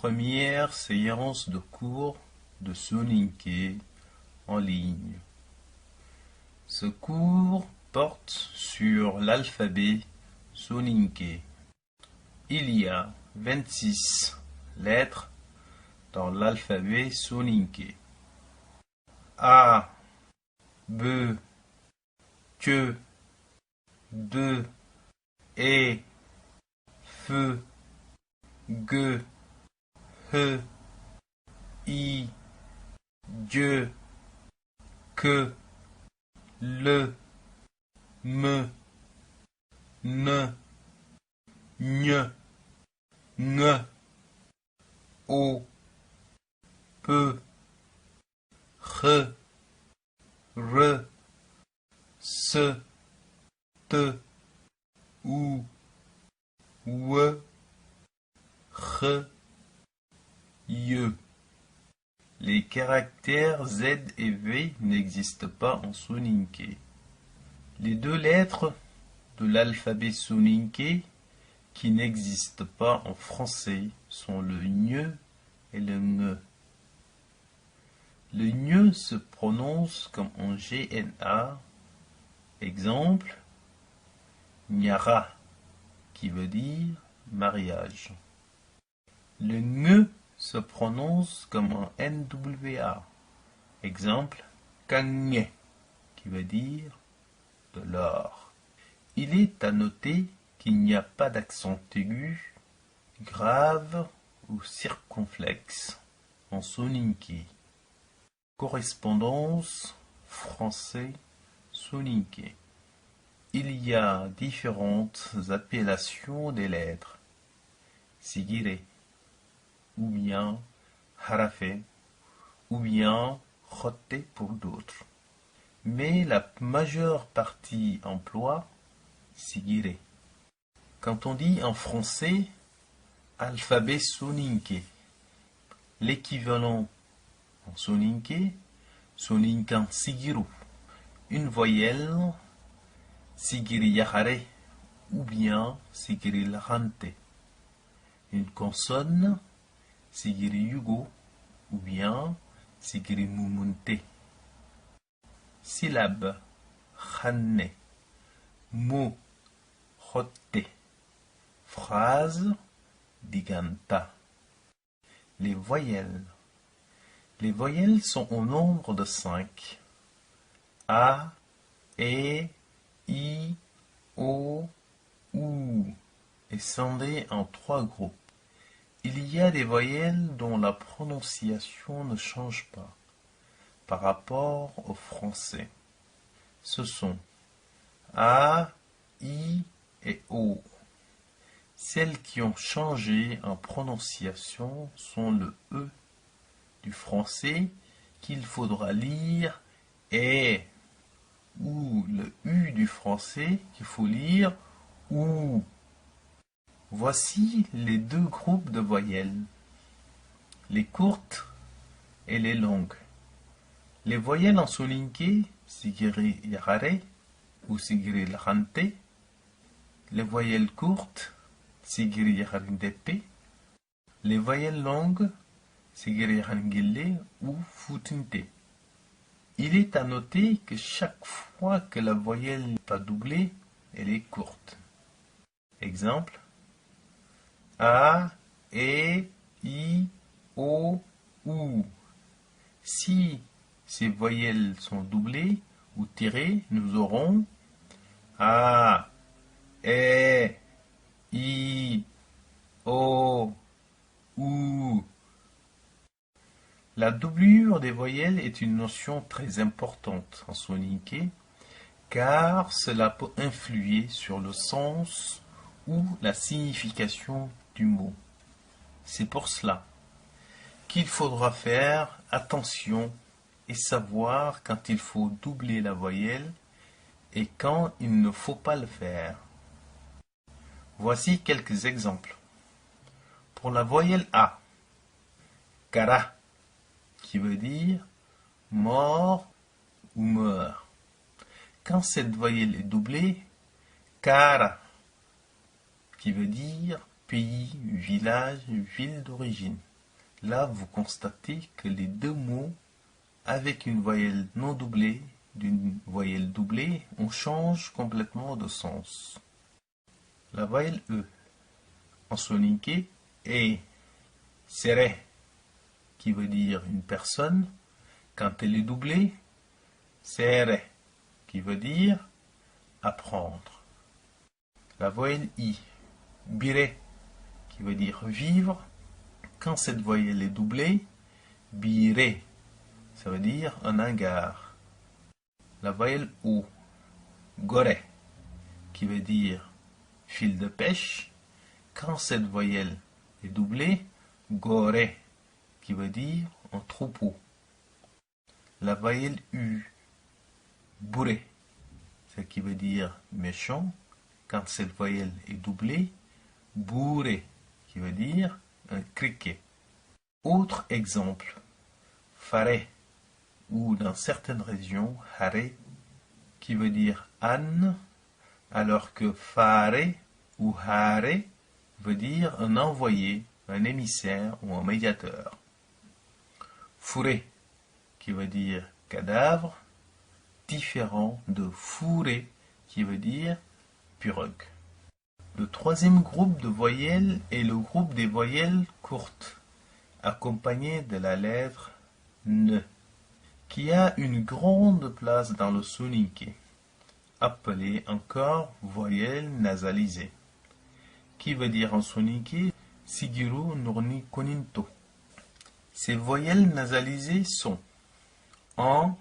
première séance de cours de Soninké en ligne. Ce cours porte sur l'alphabet Soninké. Il y a 26 lettres dans l'alphabet Soninké. A, B, Q, D, E, F, G, H, I, J, K, L, M, N, Ñ, Ng, O, P, R, R, S, T, U, W, X, Y. Les caractères Z et V n'existent pas en soninké. Les deux lettres de l'alphabet soninké qui n'existent pas en français sont le ñ et le ng. Le ñ se prononce comme en GNA. Exemple, Nyara, qui veut dire mariage. Le ng se prononce comme en NWA. Exemple, Kanye, qui veut dire de l'or. Il est à noter qu'il n'y a pas d'accent aigu, grave ou circonflexe en soninké. Correspondance français-soninké. Il y a différentes appellations des lettres. Sigire, ou bien harafé, ou bien khoté pour d'autres. Mais la majeure partie emploie sigire. Quand on dit en français alphabet soninké, l'équivalent en soninké, soninkan sigiru, une voyelle, sigiri yahare, ou bien sigiri larante, une consonne, sigiri yugo, ou bien sigiri mumunte. Syllabe, khanne, mot, khotte, phrase, diganta. Les voyelles. Les voyelles sont au nombre de 5. A, E, I, O, U, et scindées en 3 groupes. Il y a des voyelles dont la prononciation ne change pas par rapport au français. Ce sont A, I et O. Celles qui ont changé en prononciation sont le E du français qu'il faudra lire et, ou le U du français qu'il faut lire ou. Voici les deux groupes de voyelles, les courtes et les longues. Les voyelles en soninké, sigiri yarare ou sigiri larante, les voyelles courtes, sigiri yarindepe, les voyelles longues, sigiri yarangille ou futinte. Il est à noter que chaque fois que la voyelle n'est pas doublée, elle est courte. Exemple, A, E, I, O, U. Si ces voyelles sont doublées ou tirées, nous aurons A, E, I, O, U. La doublure des voyelles est une notion très importante en soninké, car cela peut influer sur le sens ou la signification du mot. C'est pour cela qu'il faudra faire attention et savoir quand il faut doubler la voyelle et quand il ne faut pas le faire. Voici quelques exemples. Pour la voyelle A, kara, qui veut dire mort ou meurt. Quand cette voyelle est doublée, kara, qui veut dire pays, village, ville d'origine. Là, vous constatez que les deux mots avec une voyelle non doublée d'une voyelle doublée, on change complètement de sens. La voyelle E en soninké est sere, qui veut dire une personne. Quand elle est doublée, sere, qui veut dire apprendre. La voyelle I, bire, qui veut dire vivre. Quand cette voyelle est doublée, bire, ça veut dire un hangar. La voyelle O, gore, qui veut dire fil de pêche. Quand cette voyelle est doublée, gore, qui veut dire un troupeau. La voyelle U, bourré, ce qui veut dire méchant. Quand cette voyelle est doublée, bourré, qui veut dire un criquet. Autre exemple, faré, ou dans certaines régions, haré, qui veut dire âne, alors que faré ou haré veut dire un envoyé, un émissaire ou un médiateur. Fourré, qui veut dire cadavre, différent de fourré, qui veut dire pirogue. Le troisième groupe de voyelles est le groupe des voyelles courtes, accompagnées de la lettre ne, qui a une grande place dans le soninké, appelée encore voyelle nasalisée, qui veut dire en soninké Sigiru Nurni Koninto. Ces voyelles nasalisées sont en